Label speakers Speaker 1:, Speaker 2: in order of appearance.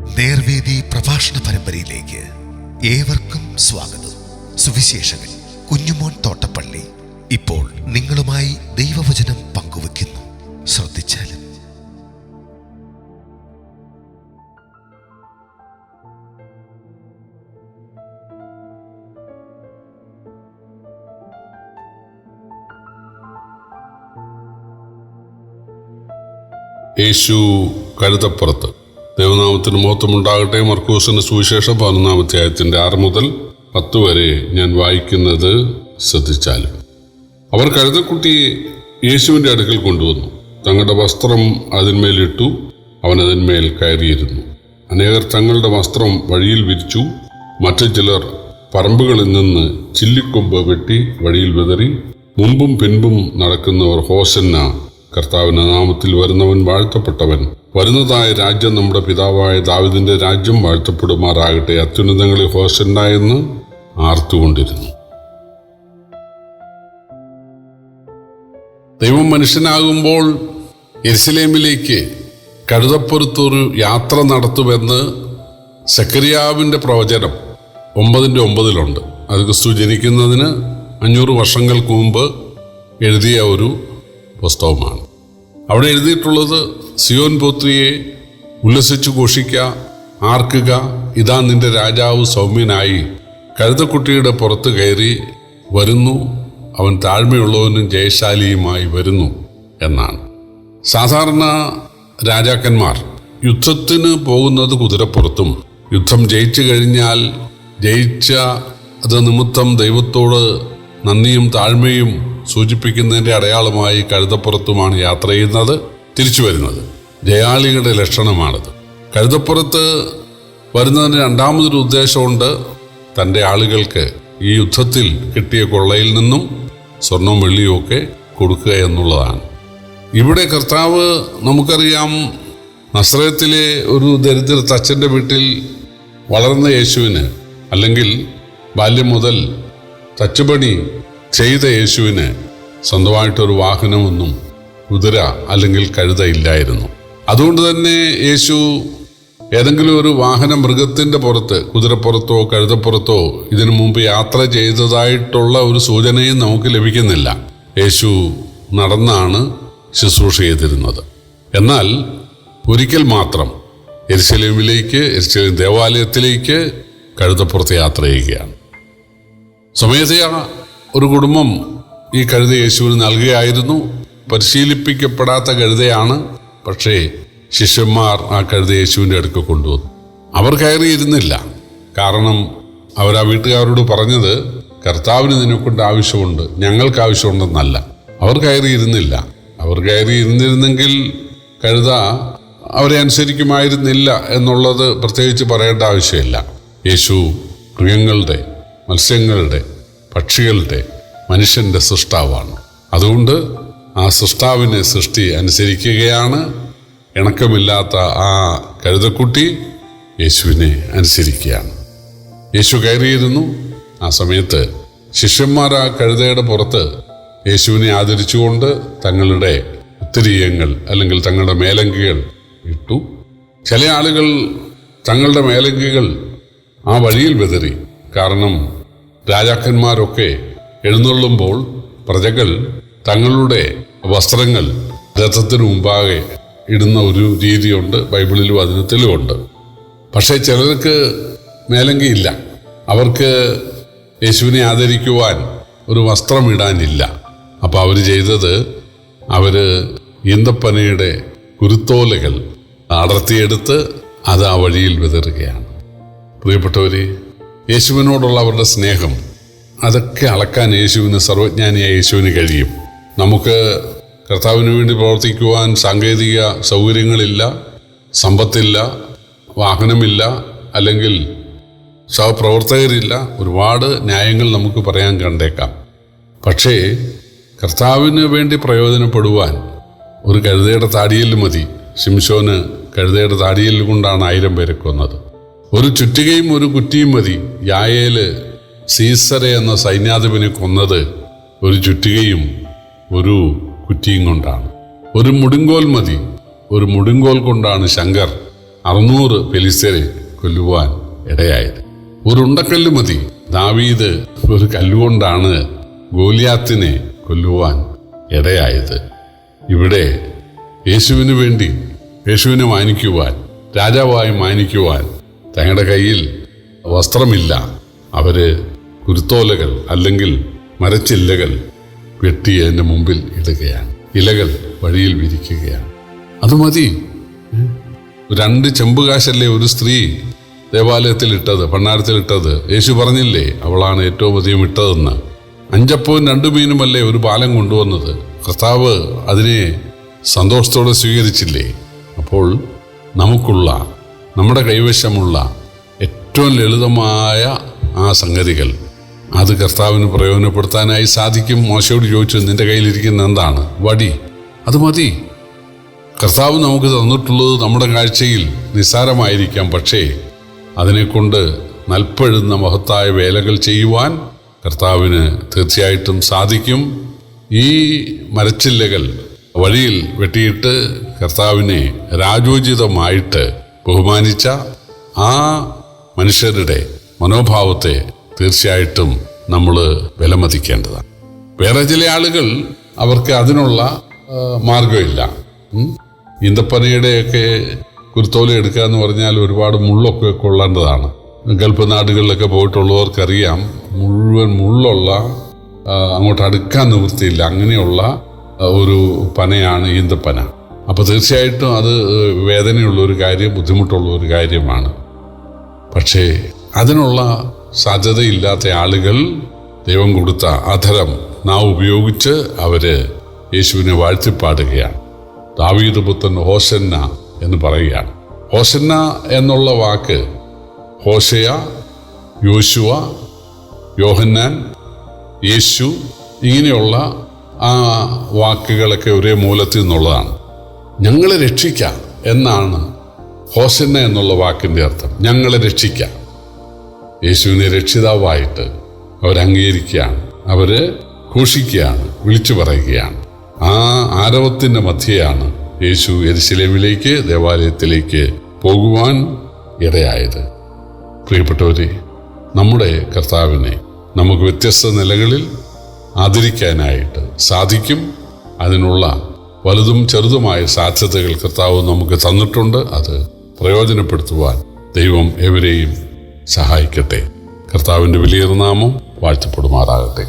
Speaker 1: നേർവേദി പ്രഭാഷണ പരമ്പരയിലേക്ക് ഏവർക്കും സ്വാഗതം. സുവിശേഷകൻ കുഞ്ഞുമോൻ തോട്ടപ്പള്ളി ഇപ്പോൾ നിങ്ങളുമായി ദൈവവചനം പങ്കുവെക്കുന്നു. ശ്രദ്ധിച്ചാലും.
Speaker 2: യേശു കഴുതപ്പുറത്ത്. ദൈവനാമത്തിന് മഹത്വമുണ്ടാകട്ടെ. മർക്കോസിന്റെ സുവിശേഷം 11-ാം അധ്യായത്തിന്റെ 6 മുതൽ 10 വരെ ഞാൻ വായിക്കുന്നത് ശ്രദ്ധിച്ചാലും. അവർ കഴുതക്കുട്ടിയെ യേശുവിന്റെ അടുക്കൽ കൊണ്ടുവന്നു. തങ്ങളുടെ വസ്ത്രം അതിന്മേലിട്ടു. അവൻ അതിന്മേൽ കയറിയിരുന്നു. അനേകർ തങ്ങളുടെ വസ്ത്രം വഴിയിൽ വിരിച്ചു. മറ്റു ചിലർ പറമ്പുകളിൽ നിന്ന് ചില്ലിക്കൊമ്പ് വെട്ടി വഴിയിൽ വിതറി. മുമ്പും പിൻപും നടക്കുന്നവർ ഹോസന്ന, കർത്താവിന്റെ നാമത്തിൽ വരുന്നവൻ വാഴ്ത്തപ്പെട്ടവൻ, വരുന്നതായ രാജ്യം നമ്മുടെ പിതാവായ ദാവീദിന്റെ രാജ്യം വാഴ്ത്തപ്പെടുമാറാകട്ടെ, അത്യുന്നതങ്ങളിൽ ഹോസന്ന എന്ന് ആർത്തുകൊണ്ടിരുന്നു. ദൈവം മനുഷ്യനാകുമ്പോൾ യെരുശലേമിലേക്ക് കഴുതപ്പുറത്തൊരു യാത്ര നടത്തുമെന്ന് സെക്കറിയാവിന്റെ പ്രവചനം 9:9 അത് ക്രിസ്തു ജനിക്കുന്നതിന് 500 വർഷങ്ങൾക്ക് മുമ്പ് എഴുതിയ ഒരു പുസ്തകമാണ്. അവിടെ എഴുതിയിട്ടുള്ളത്, സിയോൻ പുത്രിയെ ഉല്ലസിച്ചു ഘോഷിക്ക, ആർക്കുക, ഇതാ നിന്റെ രാജാവ് സൗമ്യനായി കഴുതക്കുട്ടിയുടെ പുറത്ത് കയറി വരുന്നു, അവൻ താഴ്മയുള്ളവനും ജയശാലിയുമായി വരുന്നു എന്നാണ്. സാധാരണ രാജാക്കന്മാർ യുദ്ധത്തിന് പോകുന്നത് കുതിരപ്പുറത്തും, യുദ്ധം ജയിച്ചു കഴിഞ്ഞാൽ ജയിച്ച അത് നിമിത്തം ദൈവത്തോട് നന്ദിയും താഴ്മയും സൂചിപ്പിക്കുന്നതിൻ്റെ അടയാളമായി കഴുതപ്പുറത്തുമാണ് യാത്ര ചെയ്യുന്നത്, തിരിച്ചു വരുന്നത്. ജയാളികളുടെ ലക്ഷണമാണത്. കഴുതപ്പുറത്ത് വരുന്നതിന് രണ്ടാമതൊരു ഉദ്ദേശമുണ്ട്. തൻ്റെ ആളുകൾക്ക് ഈ യുദ്ധത്തിൽ കിട്ടിയ കൊള്ളയിൽ നിന്നും സ്വർണവും വെള്ളിയും ഒക്കെ കൊടുക്കുക എന്നുള്ളതാണ്. ഇവിടെ കർത്താവ്, നമുക്കറിയാം, നസ്രയത്തിലെ ഒരു ദരിദ്ര തച്ചൻ്റെ വീട്ടിൽ വളർന്ന യേശുവിന്, അല്ലെങ്കിൽ ബാല്യം മുതൽ തച്ചുപണി ചെയ്ത യേശുവിന് സ്വന്തമായിട്ടൊരു വാഹനമൊന്നും, കുതിര അല്ലെങ്കിൽ കഴുത ഇല്ലായിരുന്നു. അതുകൊണ്ട് തന്നെ യേശു ഏതെങ്കിലും ഒരു വാഹനം, മൃഗത്തിൻ്റെ പുറത്ത്, കുതിരപ്പുറത്തോ കഴുതപ്പുറത്തോ ഇതിനു മുമ്പ് യാത്ര ചെയ്തതായിട്ടുള്ള ഒരു സൂചനയും നമുക്ക് ലഭിക്കുന്നില്ല. യേശു നടന്നാണ് ശുശ്രൂഷ ചെയ്തിരുന്നത്. എന്നാൽ ഒരിക്കൽ മാത്രം യെരുശലേം ദേവാലയത്തിലേക്ക് കഴുതപ്പുറത്ത് യാത്ര ചെയ്യുകയാണ്. സ്വമേധയാ ഒരു കുടുംബം ഈ കഴുത യേശുവിന് നൽകുകയായിരുന്നു. പരിശീലിപ്പിക്കപ്പെടാത്ത കഴുതയാണ്. പക്ഷേ ശിഷ്യന്മാർ ആ കഴുത യേശുവിൻ്റെ അടുക്കൽ കൊണ്ടുവന്നു. അവർ കയറിയിരുന്നില്ല. കാരണം അവർ ആ വീട്ടുകാരോട് പറഞ്ഞത്, കർത്താവിന് നിന്നെക്കൊണ്ട് ആവശ്യമുണ്ട്, ഞങ്ങൾക്ക് ആവശ്യമുണ്ടെന്നല്ല. അവർ കയറിയിരുന്നില്ല. അവർ കയറിയിരുന്നിരുന്നെങ്കിൽ കഴുത അവരെ അനുസരിക്കുമായിരുന്നില്ല എന്നുള്ളത് പ്രത്യേകിച്ച് പറയേണ്ട ആവശ്യമില്ല. യേശു മൃഗങ്ങളുടെ, മത്സ്യങ്ങളുടെ, പക്ഷികളുടെ, മനുഷ്യൻ്റെ സൃഷ്ടാവാണ്. അതുകൊണ്ട് ആ സൃഷ്ടാവിനെ സൃഷ്ടി അനുസരിക്കുകയാണ്. ഇണക്കമില്ലാത്ത ആ കഴുതക്കുട്ടി യേശുവിനെ അനുസരിക്കുകയാണ്. യേശു കയറിയിരുന്നു. ആ സമയത്ത് ശിഷ്യന്മാർ ആ കഴുതയുടെ പുറത്ത് യേശുവിനെ ആദരിച്ചുകൊണ്ട് തങ്ങളുടെ ഉത്തരീയങ്ങൾ അല്ലെങ്കിൽ തങ്ങളുടെ മേലങ്കികൾ ഇട്ടു. ചില ആളുകൾ തങ്ങളുടെ മേലങ്കികൾ ആ വഴിയിൽ വിതറി. കാരണം രാജാക്കന്മാരൊക്കെ എഴുന്നള്ളുമ്പോൾ പ്രജകൾ തങ്ങളുടെ വസ്ത്രങ്ങൾ രഥത്തിന് മുമ്പാകെ ഇടുന്ന ഒരു രീതിയുണ്ട്. ബൈബിളിലും അതിന് തെളിവുണ്ട്. പക്ഷേ ചിലർക്ക് മേലങ്കിയില്ല. അവർക്ക് യേശുവിനെ ആദരിക്കുവാൻ ഒരു വസ്ത്രം ഇടാനില്ല. അപ്പോൾ അവർ ചെയ്തത്, അവർ ഈന്തപ്പനയുടെ കുരുത്തോലകൾ അടർത്തിയെടുത്ത് അത് ആ വഴിയിൽ വിതറുകയാണ്. പ്രിയപ്പെട്ടവരെ, യേശുവിനോടുള്ള അവരുടെ സ്നേഹം, അതൊക്കെ അളക്കാൻ യേശുവിന്, സർവജ്ഞാനിയായ യേശുവിന് കഴിയും. നമുക്ക് കർത്താവിന് വേണ്ടി പ്രവർത്തിക്കുവാൻ സാങ്കേതിക സൗകര്യങ്ങളില്ല, സമ്പത്തില്ല, വാഹനമില്ല, അല്ലെങ്കിൽ സഹപ്രവർത്തകരില്ല. ഒരുപാട് ന്യായങ്ങൾ നമുക്ക് പറയാൻ കണ്ടേക്കാം. പക്ഷേ കർത്താവിന് വേണ്ടി പ്രയോജനപ്പെടുവാൻ ഒരു കഴുതയുടെ താടിയിൽ മതി. ശിംശോന് കഴുതയുടെ താടിയിൽ കൊണ്ടാണ് 1000 പേരെ കൊന്നത്. ഒരു ചുറ്റികയും ഒരു കുറ്റിയും മതി. യായേല് സീസറെ എന്ന സൈന്യാധിപനെ കൊന്നത് ഒരു ചുറ്റികയും ഒരു കുറ്റിയും കൊണ്ടാണ്. ഒരു മുടുങ്കോൽ മതി. ഒരു മുടുങ്കോൽ കൊണ്ടാണ് ശങ്കർ 600 ഫെലിസ്ത്യരെ കൊല്ലുവാൻ ഇടയായത്. ഒരു ഉണ്ടക്കല്ല് മതി. ദാവീദ് ഒരു കല്ലുകൊണ്ടാണ് ഗോലിയാത്തിനെ കൊല്ലുവാൻ ഇടയായത്. ഇവിടെ യേശുവിന് വേണ്ടി, യേശുവിനെ മാനിക്കുവാൻ, രാജാവായി മാനിക്കുവാൻ തങ്ങളുടെ കയ്യിൽ വസ്ത്രമില്ല. അവര് കുരുത്തോലകൾ അല്ലെങ്കിൽ മരച്ചില്ലകൾ വെട്ടി അതിൻ്റെ മുമ്പിൽ ഇടുകയാണ്. ഇലകൾ വഴിയിൽ വിരിക്കുകയാണ്. അത് മതി. 2 ചെമ്പുകാശല്ലേ ഒരു സ്ത്രീ ദേവാലയത്തിൽ ഇട്ടത്, ഭണ്ഡാരത്തിലിട്ടത്? യേശു പറഞ്ഞില്ലേ അവളാണ് ഏറ്റവും അധികം ഇട്ടതെന്ന്. 5 അപ്പവും 2 മീനുമല്ലേ ഒരു ബാലം കൊണ്ടുവന്നത്? കർത്താവ് അതിനെ സന്തോഷത്തോടെ സ്വീകരിച്ചില്ലേ? അപ്പോൾ നമുക്കുള്ള, നമ്മുടെ കൈവശമുള്ള ഏറ്റവും ലളിതമായ ആ സംഗതികൾ അത് കർത്താവിന് പ്രയോജനപ്പെടുത്താനായി സാധിക്കും. മോശയോട് ചോദിച്ചു, നിന്റെ കയ്യിലിരിക്കുന്ന എന്താണ്? വടി. അത് മതി. കർത്താവ് നമുക്ക് തന്നിട്ടുള്ളത് നമ്മുടെ കാഴ്ചയിൽ നിസ്സാരമായിരിക്കാം, പക്ഷേ അതിനെക്കൊണ്ട് നൽപ്പഴുന്ന മഹത്തായ വേലകൾ ചെയ്യുവാൻ കർത്താവിന് തീർച്ചയായിട്ടും സാധിക്കും. ഈ മരച്ചില്ലകൾ വഴിയിൽ വെട്ടിയിട്ട് കർത്താവിനെ രാജോചിതമായിട്ട് ബഹുമാനിച്ച ആ മനുഷ്യരുടെ മനോഭാവത്തെ തീർച്ചയായിട്ടും നമ്മൾ വിലമതിക്കേണ്ടതാണ്. വേറെ ചില ആളുകൾ അവർക്ക് അതിനുള്ള മാർഗമില്ല. ഈന്തപ്പനയുടെയൊക്കെ കുരുത്തോല എടുക്കുക എന്ന് പറഞ്ഞാൽ ഒരുപാട് മുള്ളൊക്കെ കൊള്ളേണ്ടതാണ്. ഗൾഫ് നാടുകളിലൊക്കെ പോയിട്ടുള്ളവർക്കറിയാം, മുഴുവൻ മുള്ളുള്ള, അങ്ങോട്ട് അടുക്കാൻ നിവൃത്തിയില്ല, അങ്ങനെയുള്ള ഒരു പനയാണ് ഈന്തപ്പന. അപ്പോൾ തീർച്ചയായിട്ടും അത് വേദനയുള്ള ഒരു കാര്യം, ബുദ്ധിമുട്ടുള്ള ഒരു കാര്യമാണ്. പക്ഷേ അതിനുള്ള സാധ്യതയില്ലാത്ത ആളുകൾ ദൈവം കൊടുത്ത അധരം നാം ഉപയോഗിച്ച് അവര് യേശുവിനെ വാഴ്ത്തിപ്പാടുകയാണ്. ദാവീദ് പുത്രൻ ഹോശന്ന എന്ന് പറയുകയാണ്. ഹോശന്ന എന്നുള്ള വാക്ക് ഹോശയ, യോശുവ, യോഹന്നാൻ, യേശു ഇങ്ങനെയുള്ള ആ വാക്കുകളൊക്കെ ഒരേ മൂലത്തിൽ നിന്നുള്ളതാണ്. ഞങ്ങളെ രക്ഷിക്കാം എന്നാണ് ഹോശന്ന എന്നുള്ള വാക്കിൻ്റെ അർത്ഥം. ഞങ്ങളെ രക്ഷിക്കാം. യേശുവിനെ രക്ഷിതാവായിട്ട് അവരംഗീകരിക്കുകയാണ്, അവര് ഘോഷിക്കുകയാണ്, വിളിച്ചു പറയുകയാണ്. ആ ആരവത്തിൻ്റെ മധ്യയാണ് യേശു യെരുശലേമിലേക്ക്, ദേവാലയത്തിലേക്ക് പോകുവാൻ ഇടയായത്. പ്രിയപ്പെട്ടവരെ, നമ്മുടെ കർത്താവിനെ നമുക്ക് വ്യത്യസ്ത നിലകളിൽ ആദരിക്കാനായിട്ട് സാധിക്കും. അതിനുള്ള വലുതും ചെറുതുമായ സാധ്യതകൾ കർത്താവ് നമുക്ക് തന്നിട്ടുണ്ട്. അത് പ്രയോജനപ്പെടുത്തുവാൻ ദൈവം ഏവരെയും സഹായിക്കട്ടെ. കർത്താവിൻ്റെ വലിയ നാമം വാഴ്ത്തപ്പെടുമാറാകട്ടെ.